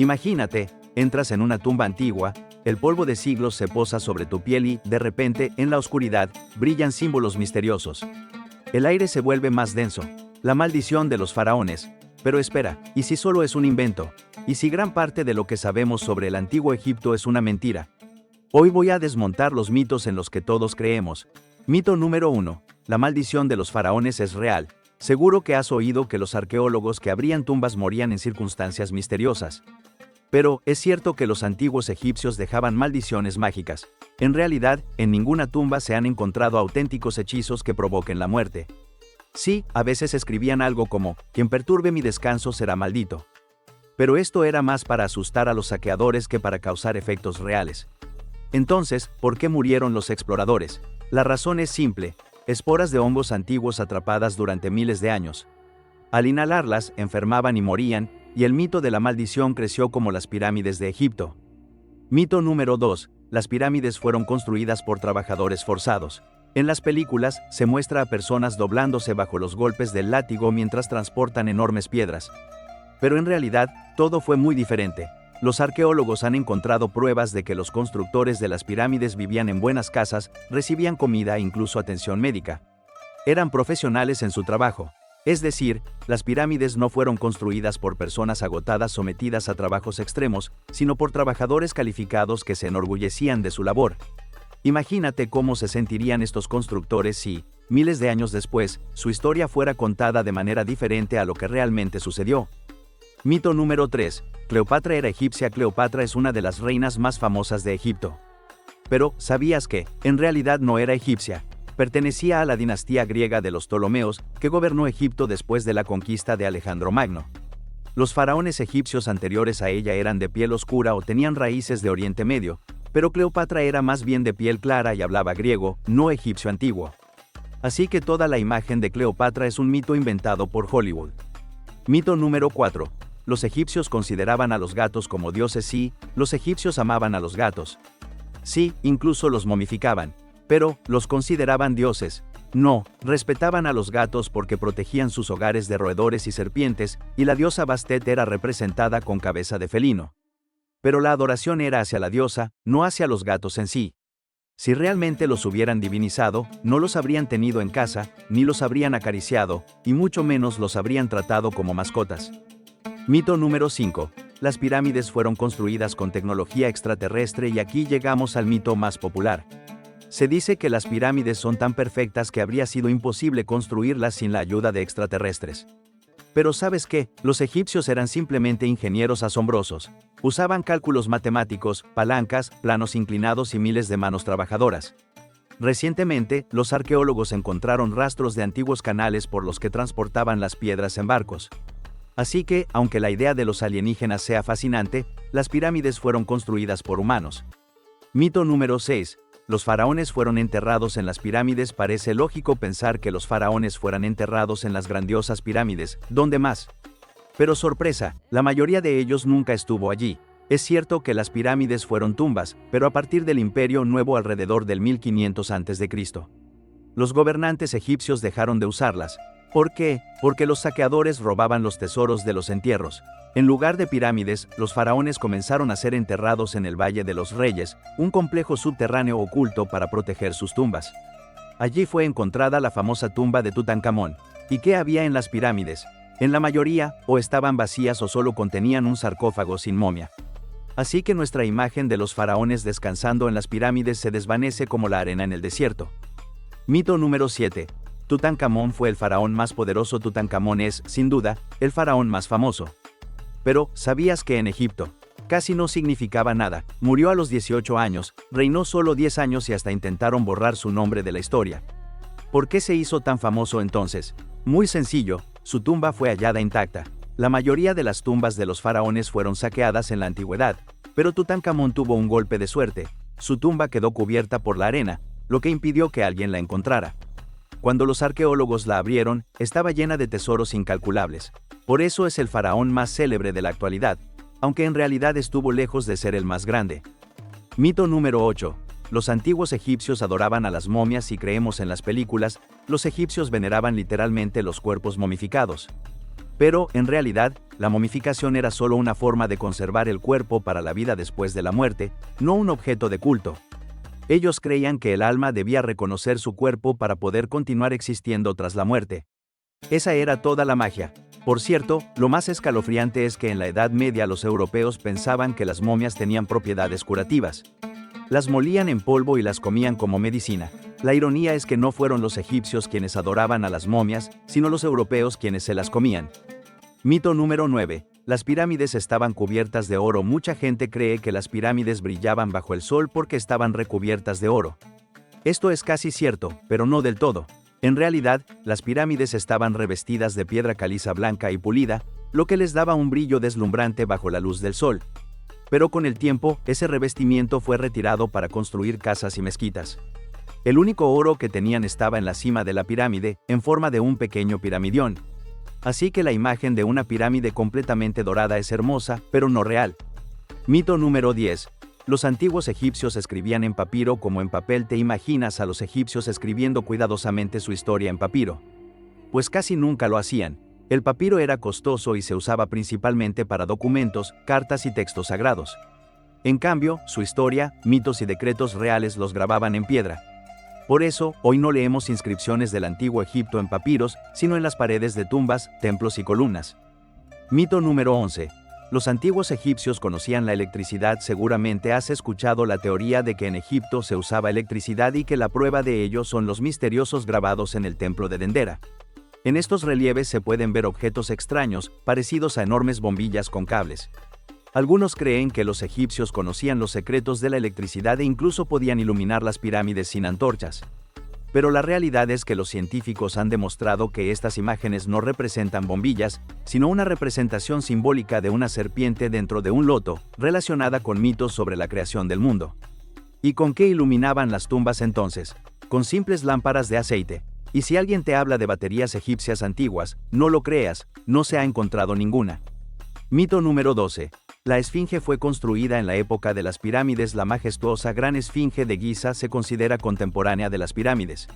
Imagínate, entras en una tumba antigua, el polvo de siglos se posa sobre tu piel y, de repente, en la oscuridad, brillan símbolos misteriosos. El aire se vuelve más denso. La maldición de los faraones. Pero espera, ¿y si solo es un invento? ¿Y si gran parte de lo que sabemos sobre el antiguo Egipto es una mentira? Hoy voy a desmontar los mitos en los que todos creemos. Mito número 1. La maldición de los faraones es real. Seguro que has oído que los arqueólogos que abrían tumbas morían en circunstancias misteriosas. Pero, ¿es cierto que los antiguos egipcios dejaban maldiciones mágicas? En realidad, en ninguna tumba se han encontrado auténticos hechizos que provoquen la muerte. Sí, a veces escribían algo como, quien perturbe mi descanso será maldito. Pero esto era más para asustar a los saqueadores que para causar efectos reales. Entonces, ¿por qué murieron los exploradores? La razón es simple, esporas de hongos antiguos atrapadas durante miles de años. Al inhalarlas, enfermaban y morían, y el mito de la maldición creció como las pirámides de Egipto. Mito número 2. Las pirámides fueron construidas por trabajadores forzados. En las películas, se muestra a personas doblándose bajo los golpes del látigo mientras transportan enormes piedras. Pero en realidad, todo fue muy diferente. Los arqueólogos han encontrado pruebas de que los constructores de las pirámides vivían en buenas casas, recibían comida e incluso atención médica. Eran profesionales en su trabajo. Es decir, las pirámides no fueron construidas por personas agotadas sometidas a trabajos extremos, sino por trabajadores calificados que se enorgullecían de su labor. Imagínate cómo se sentirían estos constructores si, miles de años después, su historia fuera contada de manera diferente a lo que realmente sucedió. Mito número 3. Cleopatra era egipcia. Cleopatra es una de las reinas más famosas de Egipto. Pero, ¿sabías que, en realidad no era egipcia? Pertenecía a la dinastía griega de los Ptolomeos, que gobernó Egipto después de la conquista de Alejandro Magno. Los faraones egipcios anteriores a ella eran de piel oscura o tenían raíces de Oriente Medio, pero Cleopatra era más bien de piel clara y hablaba griego, no egipcio antiguo. Así que toda la imagen de Cleopatra es un mito inventado por Hollywood. Mito número 4. Los egipcios consideraban a los gatos como dioses. Sí, los egipcios amaban a los gatos. Sí, incluso los momificaban. Pero, ¿los consideraban dioses? No, respetaban a los gatos porque protegían sus hogares de roedores y serpientes, y la diosa Bastet era representada con cabeza de felino. Pero la adoración era hacia la diosa, no hacia los gatos en sí. Si realmente los hubieran divinizado, no los habrían tenido en casa, ni los habrían acariciado, y mucho menos los habrían tratado como mascotas. Mito número 5. Las pirámides fueron construidas con tecnología extraterrestre y aquí llegamos al mito más popular. Se dice que las pirámides son tan perfectas que habría sido imposible construirlas sin la ayuda de extraterrestres. Pero ¿sabes qué? Los egipcios eran simplemente ingenieros asombrosos. Usaban cálculos matemáticos, palancas, planos inclinados y miles de manos trabajadoras. Recientemente, los arqueólogos encontraron rastros de antiguos canales por los que transportaban las piedras en barcos. Así que, aunque la idea de los alienígenas sea fascinante, las pirámides fueron construidas por humanos. Mito número 6. Los faraones fueron enterrados en las pirámides. Parece lógico pensar que los faraones fueran enterrados en las grandiosas pirámides, ¿dónde más? Pero sorpresa, la mayoría de ellos nunca estuvo allí. Es cierto que las pirámides fueron tumbas, pero a partir del Imperio Nuevo alrededor del 1500 a.C. Los gobernantes egipcios dejaron de usarlas. ¿Por qué? Porque los saqueadores robaban los tesoros de los entierros. En lugar de pirámides, los faraones comenzaron a ser enterrados en el Valle de los Reyes, un complejo subterráneo oculto para proteger sus tumbas. Allí fue encontrada la famosa tumba de Tutankamón. ¿Y qué había en las pirámides? En la mayoría, o estaban vacías o solo contenían un sarcófago sin momia. Así que nuestra imagen de los faraones descansando en las pirámides se desvanece como la arena en el desierto. Mito número 7. Tutankamón fue el faraón más poderoso. Tutankamón es, sin duda, el faraón más famoso. Pero, ¿sabías que en Egipto casi no significaba nada? Murió a los 18 años, reinó solo 10 años y hasta intentaron borrar su nombre de la historia. ¿Por qué se hizo tan famoso entonces? Muy sencillo, su tumba fue hallada intacta. La mayoría de las tumbas de los faraones fueron saqueadas en la antigüedad, pero Tutankamón tuvo un golpe de suerte. Su tumba quedó cubierta por la arena, lo que impidió que alguien la encontrara. Cuando los arqueólogos la abrieron, estaba llena de tesoros incalculables. Por eso es el faraón más célebre de la actualidad, aunque en realidad estuvo lejos de ser el más grande. Mito número 8. Los antiguos egipcios adoraban a las momias. Si creemos en las películas, los egipcios veneraban literalmente los cuerpos momificados. Pero, en realidad, la momificación era solo una forma de conservar el cuerpo para la vida después de la muerte, no un objeto de culto. Ellos creían que el alma debía reconocer su cuerpo para poder continuar existiendo tras la muerte. Esa era toda la magia. Por cierto, lo más escalofriante es que en la Edad Media los europeos pensaban que las momias tenían propiedades curativas. Las molían en polvo y las comían como medicina. La ironía es que no fueron los egipcios quienes adoraban a las momias, sino los europeos quienes se las comían. Mito número 9. Las pirámides estaban cubiertas de oro. Mucha gente cree que las pirámides brillaban bajo el sol porque estaban recubiertas de oro. Esto es casi cierto, pero no del todo. En realidad, las pirámides estaban revestidas de piedra caliza blanca y pulida, lo que les daba un brillo deslumbrante bajo la luz del sol. Pero con el tiempo, ese revestimiento fue retirado para construir casas y mezquitas. El único oro que tenían estaba en la cima de la pirámide, en forma de un pequeño piramidión. Así que la imagen de una pirámide completamente dorada es hermosa, pero no real. Mito número 10. Los antiguos egipcios escribían en papiro como en papel. ¿Te imaginas a los egipcios escribiendo cuidadosamente su historia en papiro? Pues casi nunca lo hacían. El papiro era costoso y se usaba principalmente para documentos, cartas y textos sagrados. En cambio, su historia, mitos y decretos reales los grababan en piedra. Por eso, hoy no leemos inscripciones del antiguo Egipto en papiros, sino en las paredes de tumbas, templos y columnas. Mito número 11. Los antiguos egipcios conocían la electricidad. Seguramente has escuchado la teoría de que en Egipto se usaba electricidad y que la prueba de ello son los misteriosos grabados en el templo de Dendera. En estos relieves se pueden ver objetos extraños, parecidos a enormes bombillas con cables. Algunos creen que los egipcios conocían los secretos de la electricidad e incluso podían iluminar las pirámides sin antorchas. Pero la realidad es que los científicos han demostrado que estas imágenes no representan bombillas, sino una representación simbólica de una serpiente dentro de un loto, relacionada con mitos sobre la creación del mundo. ¿Y con qué iluminaban las tumbas entonces? Con simples lámparas de aceite. Y si alguien te habla de baterías egipcias antiguas, no lo creas, no se ha encontrado ninguna. Mito número 12. La esfinge fue construida en la época de las pirámides. La majestuosa Gran Esfinge de Giza se considera contemporánea de las pirámides.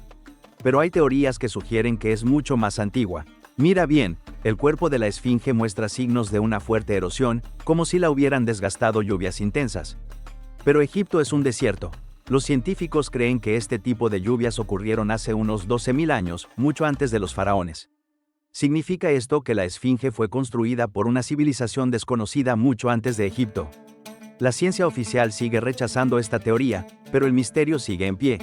Pero hay teorías que sugieren que es mucho más antigua. Mira bien, el cuerpo de la esfinge muestra signos de una fuerte erosión, como si la hubieran desgastado lluvias intensas. Pero Egipto es un desierto. Los científicos creen que este tipo de lluvias ocurrieron hace unos 12.000 años, mucho antes de los faraones. ¿Significa esto que la esfinge fue construida por una civilización desconocida mucho antes de Egipto? La ciencia oficial sigue rechazando esta teoría, pero el misterio sigue en pie.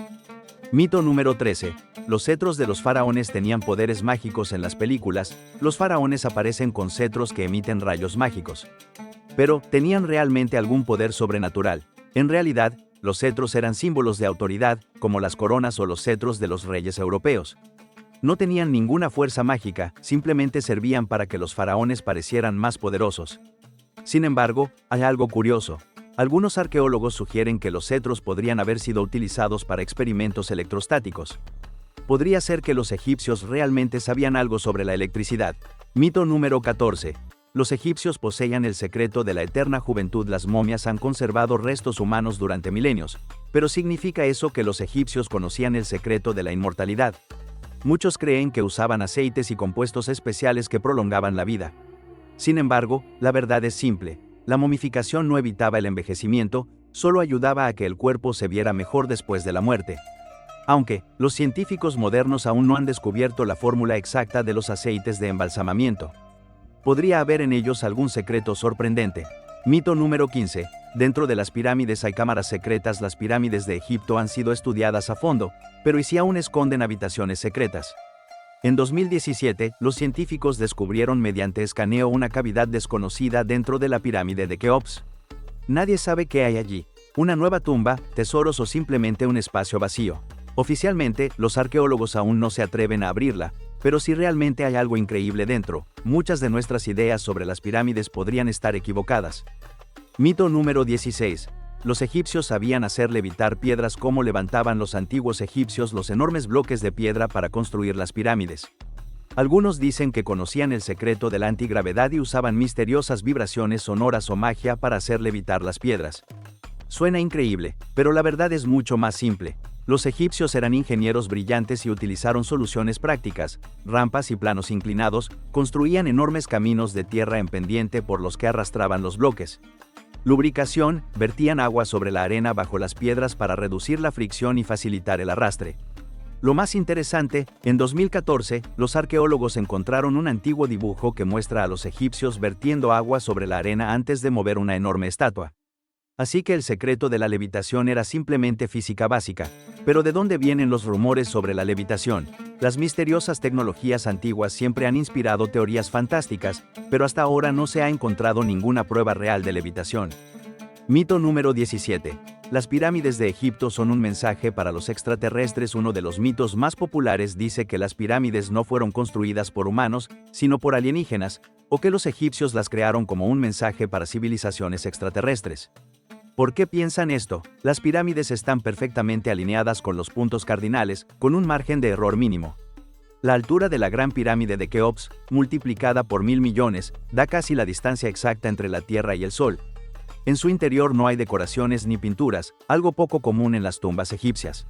Mito número 13. Los cetros de los faraones tenían poderes mágicos. En las películas, los faraones aparecen con cetros que emiten rayos mágicos. Pero, ¿tenían realmente algún poder sobrenatural? En realidad, los cetros eran símbolos de autoridad, como las coronas o los cetros de los reyes europeos. No tenían ninguna fuerza mágica, simplemente servían para que los faraones parecieran más poderosos. Sin embargo, hay algo curioso. Algunos arqueólogos sugieren que los cetros podrían haber sido utilizados para experimentos electrostáticos. Podría ser que los egipcios realmente sabían algo sobre la electricidad. Mito número 14. Los egipcios poseían el secreto de la eterna juventud. Las momias han conservado restos humanos durante milenios, pero ¿significa eso que los egipcios conocían el secreto de la inmortalidad? Muchos creen que usaban aceites y compuestos especiales que prolongaban la vida. Sin embargo, la verdad es simple. La momificación no evitaba el envejecimiento, solo ayudaba a que el cuerpo se viera mejor después de la muerte. Aunque, los científicos modernos aún no han descubierto la fórmula exacta de los aceites de embalsamamiento. Podría haber en ellos algún secreto sorprendente. Mito número 15. Dentro de las pirámides hay cámaras secretas. Las pirámides de Egipto han sido estudiadas a fondo, pero ¿y si aún esconden habitaciones secretas? En 2017, los científicos descubrieron mediante escaneo una cavidad desconocida dentro de la pirámide de Keops. Nadie sabe qué hay allí. Una nueva tumba, tesoros o simplemente un espacio vacío. Oficialmente, los arqueólogos aún no se atreven a abrirla, pero si realmente hay algo increíble dentro, muchas de nuestras ideas sobre las pirámides podrían estar equivocadas. Mito número 16. Los egipcios sabían hacer levitar piedras. ¿Cómo levantaban los antiguos egipcios los enormes bloques de piedra para construir las pirámides? Algunos dicen que conocían el secreto de la antigravedad y usaban misteriosas vibraciones sonoras o magia para hacer levitar las piedras. Suena increíble, pero la verdad es mucho más simple. Los egipcios eran ingenieros brillantes y utilizaron soluciones prácticas, rampas y planos inclinados, construían enormes caminos de tierra en pendiente por los que arrastraban los bloques. Lubricación, vertían agua sobre la arena bajo las piedras para reducir la fricción y facilitar el arrastre. Lo más interesante, en 2014, los arqueólogos encontraron un antiguo dibujo que muestra a los egipcios vertiendo agua sobre la arena antes de mover una enorme estatua. Así que el secreto de la levitación era simplemente física básica. Pero ¿de dónde vienen los rumores sobre la levitación? Las misteriosas tecnologías antiguas siempre han inspirado teorías fantásticas, pero hasta ahora no se ha encontrado ninguna prueba real de levitación. Mito número 17. Las pirámides de Egipto son un mensaje para los extraterrestres. Uno de los mitos más populares dice que las pirámides no fueron construidas por humanos, sino por alienígenas, o que los egipcios las crearon como un mensaje para civilizaciones extraterrestres. ¿Por qué piensan esto? Las pirámides están perfectamente alineadas con los puntos cardinales, con un margen de error mínimo. La altura de la Gran Pirámide de Keops, multiplicada por 1.000 millones, da casi la distancia exacta entre la Tierra y el Sol. En su interior no hay decoraciones ni pinturas, algo poco común en las tumbas egipcias.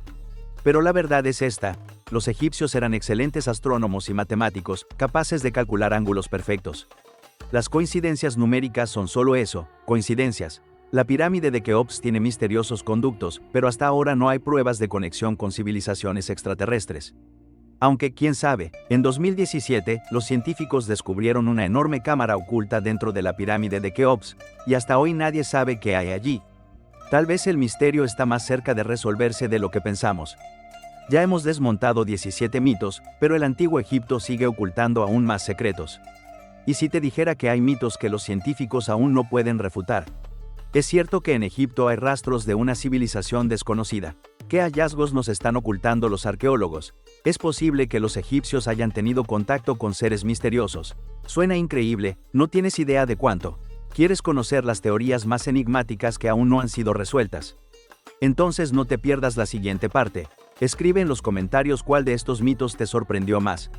Pero la verdad es esta: los egipcios eran excelentes astrónomos y matemáticos, capaces de calcular ángulos perfectos. Las coincidencias numéricas son solo eso, coincidencias. La pirámide de Keops tiene misteriosos conductos, pero hasta ahora no hay pruebas de conexión con civilizaciones extraterrestres. Aunque, quién sabe, en 2017, los científicos descubrieron una enorme cámara oculta dentro de la pirámide de Keops, y hasta hoy nadie sabe qué hay allí. Tal vez el misterio está más cerca de resolverse de lo que pensamos. Ya hemos desmontado 17 mitos, pero el antiguo Egipto sigue ocultando aún más secretos. ¿Y si te dijera que hay mitos que los científicos aún no pueden refutar? Es cierto que en Egipto hay rastros de una civilización desconocida. ¿Qué hallazgos nos están ocultando los arqueólogos? Es posible que los egipcios hayan tenido contacto con seres misteriosos. Suena increíble, no tienes idea de cuánto. ¿Quieres conocer las teorías más enigmáticas que aún no han sido resueltas? Entonces no te pierdas la siguiente parte. Escribe en los comentarios cuál de estos mitos te sorprendió más.